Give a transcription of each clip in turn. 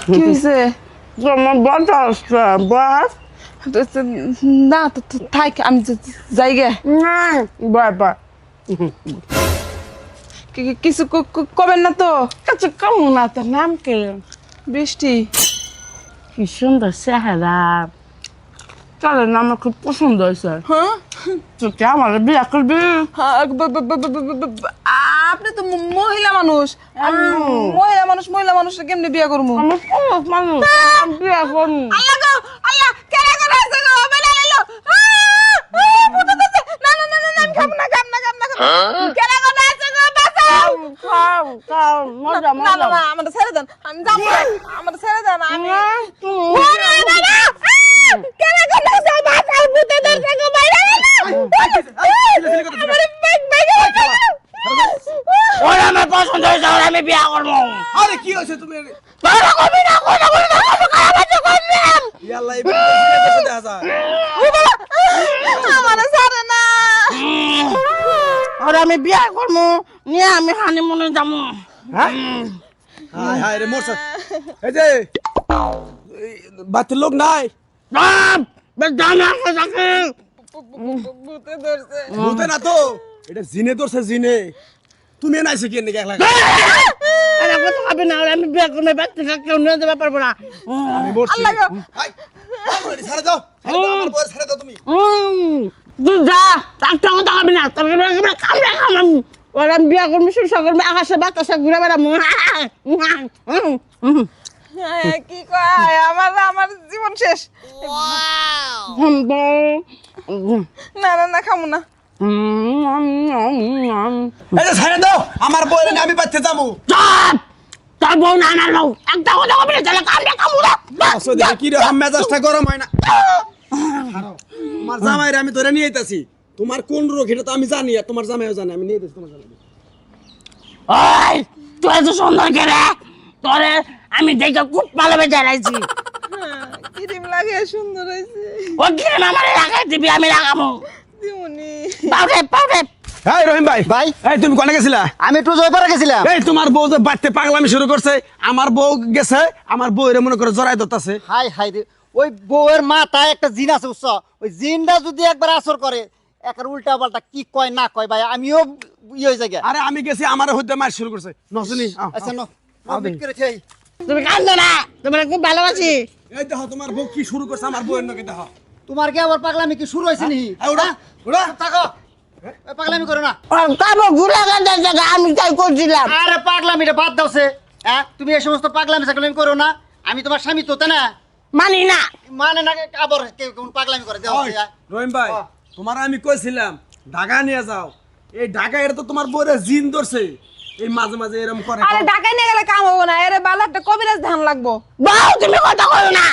কি হয়েছে? তোমার বাচ্চা আসছে বাস না তো থাক, আমি যাই গে। বাবা কিছু কবেন না তো? আচ্ছা কেমন আছে নাম কে? বৃষ্টি। কি সুন্দর চেহারা, তাহলে না আমার খুব পছন্দ হয়েছে। হ্যাঁ, তুই কি আমার বিয়ে করবি? আপনি তো মহিলা মানুষ। আমি মহিলা মানুষ কেমনে বিয়ে করবো? আমি পুরুষ মানুষ, আমি বিয়ে করবো। আল্লাহ গো, আল্লাহ কেরা করে আছে গো, বেলা এলো। না না না না, আমি খাবো না, খাবো না, খাবো না, খাবো না। কেরা করে আছে গো, বাঁচাও। খাও খাও মজা না না মজা। না, আমাদের ছেড়ে দেন, আমি যাবো না, আমাদের ছেড়ে দেন। আমি কেরা করে আছে, বাঁচাও, ভূতে ধরছে গো, বাইরে গেলো। আমার বাইরে গেলো। ওরা আমার পছন্দ হয়েছে, ওরা আমি বিয়ে করবো। আরে কি হয়েছে তুমি? তোরা করবি না, কথা বলি না, কত খারাপ আছে করলাম। ইয়াল্লা এই বিয়ে দেখা যায়। আমার ছাড়ে না। ওরা আমি বিয়ে করবো, নিয়ে আমি হানিমুনে যাবো। হ্যাঁ হায় হায় রে মোরসা। এই যে বাতের লোক নাই। বাপ জানা আছে তাকে। ভূতে ধরছে। ভূতে না তো, এটা জিনে ধরছে, জিনে। তুমি নাইছে কি নাকি একলা? আরে কত খাবি না, ওরা আমি বিয়ে করবো, বাচ্চা কেউ নিয়ে যেতে পারবো না। আমি মরছি। আল্লাহ গো। হাই ছাড়ে দাও, ছাড়ে দাও, আমার বউ ছাড়ে দাও তুমি। তুই যা, একটা কথা খাবি না, তোর কামড়ে খাম। ওরা আমি বিয়ে করবো, সুরসা করবো, আকাশে বাতাসে ঘুরে বেড়াবো। কি কয়, আমার জীবন শেষ। না না না, খামু না। এই যে ছাড়ে দাও, আমার বউ এনে আমি বাচ্চা যাবো। তোর বউ না না লো, একটা কথা খাবি না, তাহলে কামড়ে খামু না। আসো দেখি কি রে, মেজাজটা গরম হয় না। আমার জামাইরে আমি ধরে নিয়ে আইতাছি। তোমার কোন রোগ এটা তো আমি জানি, আর তোমার জামাইও জানে। আমি নিয়ে আইতাছি তোমার জামাই। ওই তুই এত সুন্দর কে রে? তোরে আমি দেখে খুব ভালোবেসে জানাইছি। ক্রিম লাগে সুন্দর হয়েছে। ও কিরম আমার লাগাই দিবি, আমি লাগাবো। দিমুনি। Powder powder. এই রহিম ভাই, ভাই। এই তুমি কোনে গেছিলা? আমি একটু জয়পাড়া গেছিলাম। এই তোমার বউ যে বাড়তে পাগলামি শুরু করছে। আমার বউ গেছে, আমার বউরে মনে করে জড়াই ধরতাছে। হাই হাই রে, ওই বউয়ের মাথায় একটা জিন আছে বুঝছো? ওই জিনটা যদি একবার আসর করে, একার উল্টা পাল্টা কি কয় না কয় ভাই, আমিও ইয়ে হয়ে যাই। আরে আমি গেছি, আমার হইতে মার শুরু করছে। নজনি আচ্ছা নো মিট করে থাই। তুমি কান্দো না, তোমার খুব ভালোবাসি। এই দেখো তোমার বউ কি শুরু করছে আমার বউয়ের নাকি দেখো। তোমার কি আবার পাগলামি কি শুরু হয়েছে নি? এই ওড়া ওড়া থাকো, এই পাগলামি করো না। কাবো ঘুরে গান্ধার জায়গা আমি তাই করছিলাম। আরে পাগলামিটা বাদ দাওছে। হ্যাঁ, তুমি এই সমস্ত পাগলামি সাগলামি করো না। আমি তোমার স্বামী তো, তাই না? মানি না। মানে না, আবার কেউ কোন পাগলামি করে দেওয়া হচ্ছে। রহিম ভাই, তোমার আমি কইছিলাম ঢাকা নিয়ে যাও। এই ঢাকা এটা তো তোমার বউরে জিন ধরছে। এই মাঝে মাঝে এরকম করে। আরে ঢাকায় নিয়ে গেলে কাম হবো না। আরে বালা একটা কবিরাজ ধান লাগবো। বাউ তুমি কথা কইও না।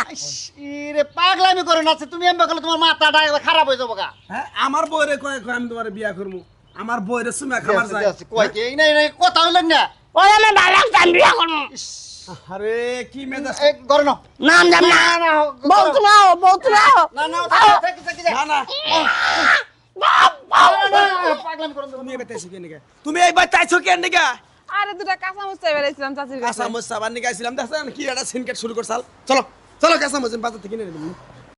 রে পাগলামি করো না, তুমি এমন করলে তোমার মাথাটা খারাপ হয়ে যাবো গা। হ্যাঁ আমার বউরে কয় কয় আমি তোমার বিয়া করবো। আমার বউরে সুমা খাবার যায়। কয় কি এই নাই কথা হইলেন না। ওই আমি ভালো লাগছে, আমি বিয়ে করবো। আরে কি মেজাজ। এই করো না। নাম জান না। না, বউ তুমাও, বউ তুমাও। না না, না না পাগলামি করো তুমি এই বাইতে শিখে নিকে। তুমি এই বাইতে আইছো কেন নিকা? আরে দুটা কাঁচা মুস্তাই বেড়াইছিলাম চাচির কাছে। কাঁচা মরিচ সাবান নিকে আইছিলাম। দেখছেন কি একটা সিনকেট শুরু করছাল। চলো চলো কাঁচা মরিচ বাজার থেকে কিনে নিয়ে